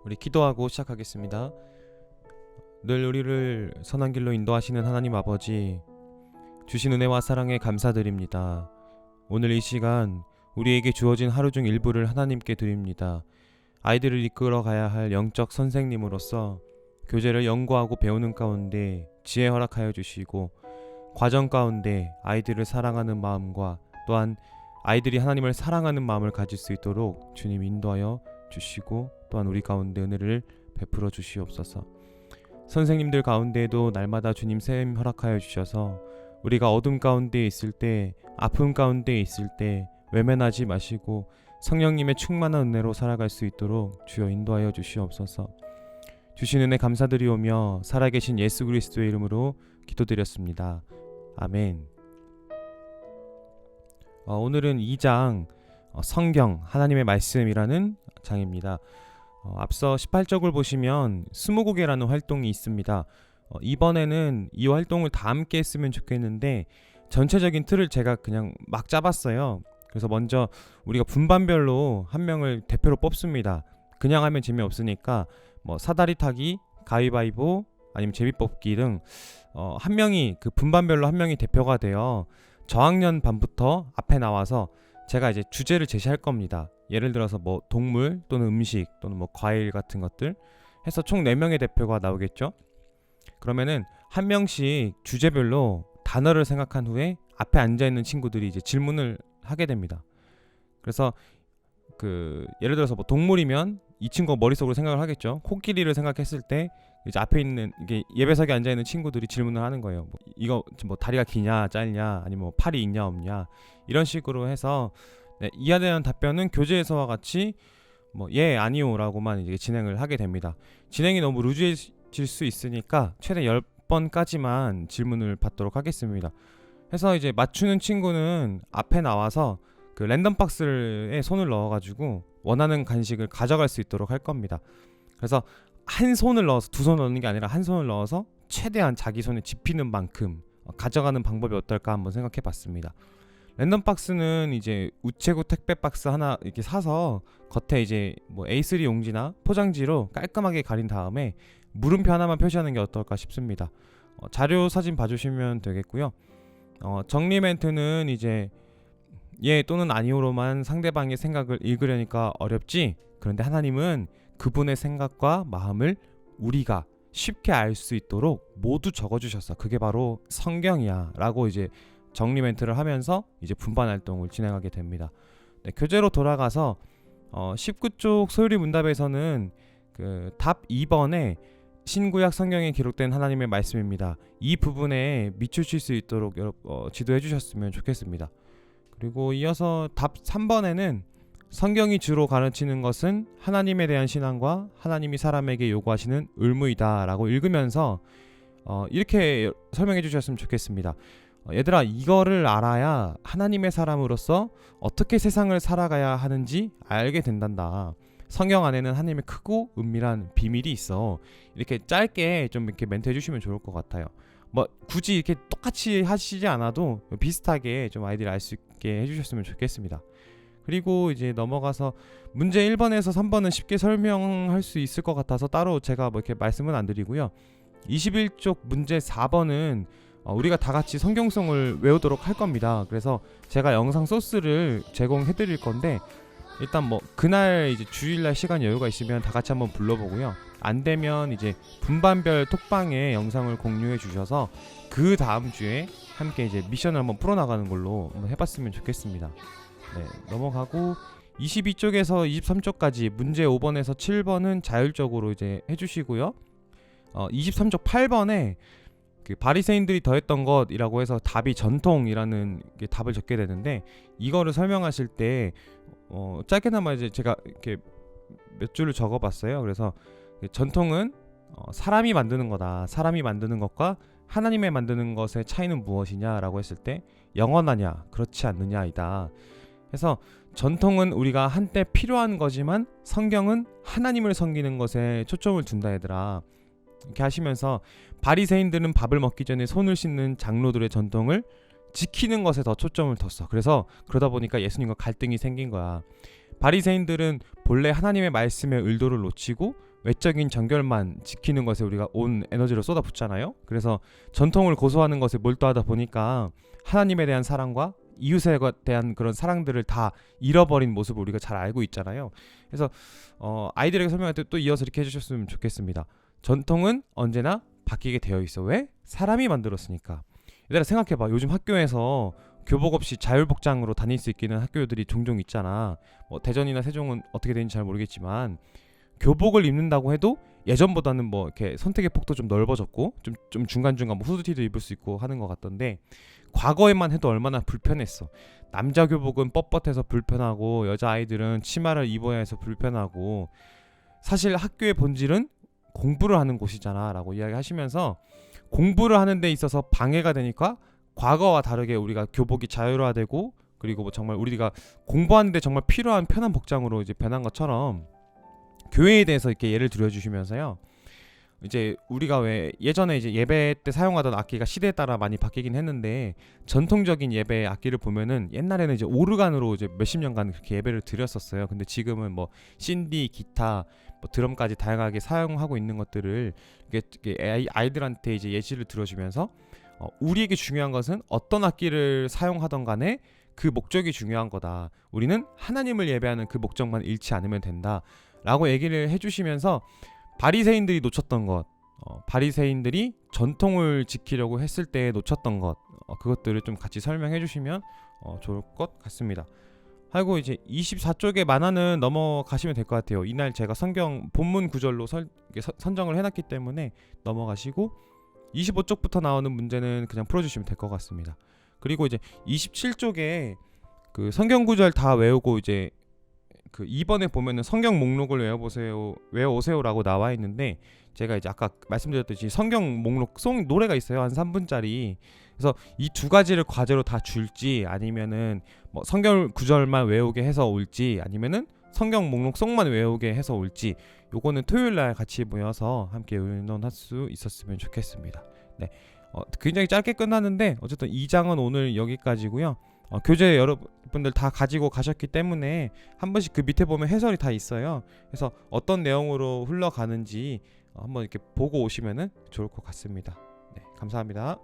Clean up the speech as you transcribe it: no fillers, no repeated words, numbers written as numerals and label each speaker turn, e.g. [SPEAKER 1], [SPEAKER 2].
[SPEAKER 1] 우리 기도하고 시작하겠습니다. 늘 우리를 선한 길로 인도하시는 하나님 아버지, 주신 은혜와 사랑에 감사드립니다. 오늘 이 시간 우리에게 주어진 하루 중 일부를 하나님께 드립니다. 아이들을 이끌어 가야 할 영적 선생님으로서 교제를 연구하고 배우는 가운데 지혜 허락하여 주시고, 과정 가운데 아이들을 사랑하는 마음과 또한 아이들이 하나님을 사랑하는 마음을 가질 수 있도록 주님 인도하여 주시고, 또한 우리 가운데 은혜를 베풀어 주시옵소서. 선생님들 가운데에도 날마다 주님 셈 허락하여 주셔서 우리가 어둠 가운데 있을 때, 아픔 가운데 있을 때 외면하지 마시고 성령님의 충만한 은혜로 살아갈 수 있도록 주여 인도하여 주시옵소서. 주신 은혜 감사드리오며 살아계신 예수 그리스도의 이름으로 기도드렸습니다. 아멘. 오늘은 2장 성경 하나님의 말씀이라는 장입니다. 앞서 18쪽을 보시면 스무고개라는 활동이 있습니다. 이번에는 이 활동을 다 함께 했으면 좋겠는데 전체적인 틀을 제가 그냥 막 잡았어요. 그래서 먼저 우리가 분반별로 한 명을 대표로 뽑습니다. 그냥 하면 재미없으니까 사다리 타기, 가위바위보, 아니면 제비뽑기 등 한 명이 그 분반별로 한 명이 대표가 되어 저학년 반부터 앞에 나와서 제가 이제 주제를 제시할 겁니다. 예를 들어서 동물 또는 음식 또는 과일 같은 것들 해서 총 4명의 대표가 나오겠죠. 그러면은 한 명씩 주제별로 단어를 생각한 후에 앞에 앉아있는 친구들이 이제 질문을 하게 됩니다. 그래서 예를 들어서 동물이면 이 친구가 머릿속으로 생각을 하겠죠. 코끼리를 생각했을 때 이제 앞에 있는 이게 예배석에 앉아 있는 친구들이 질문을 하는 거예요. 이거 다리가 기냐 짧냐, 아니면 팔이 있냐 없냐, 이런 식으로 해서 이에 대한 답변은 교재에서와 같이 예 아니요라고만 이제 진행을 하게 됩니다. 진행이 너무 루즈해질 수 있으니까 최대 10번까지만 질문을 받도록 하겠습니다. 해서 이제 맞추는 친구는 앞에 나와서 그 랜덤 박스에 손을 넣어가지고 원하는 간식을 가져갈 수 있도록 할 겁니다. 그래서 한 손을 넣어서 두 손을 넣는 게 아니라 한 손을 넣어서 최대한 자기 손에 집히는 만큼 가져가는 방법이 어떨까 한번 생각해 봤습니다. 랜덤 박스는 이제 우체국 택배 박스 하나 이렇게 사서 겉에 이제 A3 용지나 포장지로 깔끔하게 가린 다음에 물음표 하나만 표시하는 게 어떨까 싶습니다. 자료 사진 봐주시면 되겠고요. 정리 멘트는 이제 예 또는 아니오로만 상대방의 생각을 읽으려니까 어렵지, 그런데 하나님은 그분의 생각과 마음을 우리가 쉽게 알 수 있도록 모두 적어주셨어. 그게 바로 성경이야 라고 이제 정리 멘트를 하면서 이제 분반 활동을 진행하게 됩니다. 교재로 돌아가서 19쪽 소율이 문답에서는 그 답 2번에 신구약 성경에 기록된 하나님의 말씀입니다. 이 부분에 밑추실 수 있도록 지도해 주셨으면 좋겠습니다. 그리고 이어서 답 3번에는 성경이 주로 가르치는 것은 하나님에 대한 신앙과 하나님이 사람에게 요구하시는 의무이다 라고 읽으면서 이렇게 설명해 주셨으면 좋겠습니다. 얘들아, 이거를 알아야 하나님의 사람으로서 어떻게 세상을 살아가야 하는지 알게 된단다. 성경 안에는 하나님의 크고 은밀한 비밀이 있어. 이렇게 짧게 좀 이렇게 멘트 해주시면 좋을 것 같아요. 굳이 이렇게 똑같이 하시지 않아도 비슷하게 좀 아이들이 알 수 있게 해주셨으면 좋겠습니다. 그리고 이제 넘어가서 문제 1번에서 3번은 쉽게 설명할 수 있을 것 같아서 따로 제가 이렇게 말씀은 안 드리고요. 21쪽 문제 4번은 우리가 다 같이 성경송을 외우도록 할 겁니다. 그래서 제가 영상 소스를 제공해 드릴 건데, 일단 그날 이제 주일날 시간 여유가 있으면 다 같이 한번 불러보고요. 안 되면 이제 분반별 톡방에 영상을 공유해 주셔서 그 다음 주에 함께 이제 미션을 한번 풀어나가는 걸로 한번 해봤으면 좋겠습니다. 넘어가고 22쪽에서 23쪽까지 문제 5번에서 7번은 자율적으로 이제 해주시고요. 23쪽 8번에 그 바리새인들이 더했던 것이라고 해서 답이 전통이라는 답을 적게 되는데, 이거를 설명하실 때 짧게나마 이제 제가 이렇게 몇 줄을 적어봤어요. 그래서 전통은 사람이 만드는 거다. 사람이 만드는 것과 하나님의 만드는 것의 차이는 무엇이냐라고 했을 때 영원하냐 그렇지 않느냐이다. 그래서 전통은 우리가 한때 필요한 거지만 성경은 하나님을 섬기는 것에 초점을 둔다 얘들아. 이렇게 하시면서 바리새인들은 밥을 먹기 전에 손을 씻는 장로들의 전통을 지키는 것에 더 초점을 뒀어. 그래서 그러다 보니까 예수님과 갈등이 생긴 거야. 바리새인들은 본래 하나님의 말씀의 의도를 놓치고 외적인 정결만 지키는 것에 우리가 온 에너지를 쏟아붓잖아요. 그래서 전통을 고수하는 것에 몰두하다 보니까 하나님에 대한 사랑과 이웃에 대한 그런 사랑들을 다 잃어버린 모습을 우리가 잘 알고 있잖아요. 그래서 아이들에게 설명할 때 또 이어서 이렇게 해주셨으면 좋겠습니다. 전통은 언제나 바뀌게 되어 있어. 왜? 사람이 만들었으니까. 얘들아 생각해봐. 요즘 학교에서 교복 없이 자율복장으로 다닐 수 있는 학교들이 종종 있잖아. 뭐 대전이나 세종은 어떻게 되는지 잘 모르겠지만 교복을 입는다고 해도 예전보다는 뭐 이렇게 선택의 폭도 좀 넓어졌고 좀 중간중간 뭐 후드티도 입을 수 있고 하는 것 같던데, 과거에만 해도 얼마나 불편했어. 남자 교복은 뻣뻣해서 불편하고 여자 아이들은 치마를 입어야 해서 불편하고, 사실 학교의 본질은 공부를 하는 곳이잖아 라고 이야기하시면서, 공부를 하는 데 있어서 방해가 되니까 과거와 다르게 우리가 교복이 자율화되고, 그리고 뭐 정말 우리가 공부하는데 정말 필요한 편한 복장으로 이제 변한 것처럼 교회에 대해서 이렇게 예를 들어주시면서요, 이제 우리가 왜 예전에 이제 예배 때 사용하던 악기가 시대에 따라 많이 바뀌긴 했는데, 전통적인 예배 악기를 보면은 옛날에는 이제 오르간으로 이제 몇십 년간 그렇게 예배를 드렸었어요. 근데 지금은 뭐 신디, 기타, 뭐 드럼까지 다양하게 사용하고 있는 것들을 이게 아이들한테 이제 예시를 들어주면서, 우리에게 중요한 것은 어떤 악기를 사용하던 간에 그 목적이 중요한 거다. 우리는 하나님을 예배하는 그 목적만 잃지 않으면 된다 라고 얘기를 해주시면서, 바리새인들이 놓쳤던 것, 바리새인들이 전통을 지키려고 했을 때 놓쳤던 것, 그것들을 좀 같이 설명해 주시면 좋을 것 같습니다. 하고 이제 24쪽의 만화는 넘어가시면 될 것 같아요. 이날 제가 성경 본문 구절로 선정을 해놨기 때문에 넘어가시고, 25쪽부터 나오는 문제는 그냥 풀어주시면 될 것 같습니다. 그리고 이제 27쪽에 그 성경 구절 다 외우고 이제 그 2번에 보면은 성경 목록을 외워오세요라고 나와 있는데, 제가 이제 아까 말씀드렸듯이 성경 목록 노래가 있어요. 한 3분짜리. 그래서 이 두 가지를 과제로 다 줄지, 아니면은 뭐 성경 구절만 외우게 해서 올지, 아니면은 성경 목록 송만 외우게 해서 올지, 요거는 토요일 날 같이 모여서 함께 의논할 수 있었으면 좋겠습니다. 네. 굉장히 짧게 끝났는데 어쨌든 2장은 오늘 여기까지고요. 교재 여러분들 다 가지고 가셨기 때문에 한 번씩 그 밑에 보면 해설이 다 있어요. 그래서 어떤 내용으로 흘러가는지 한번 이렇게 보고 오시면은 좋을 것 같습니다. 네, 감사합니다.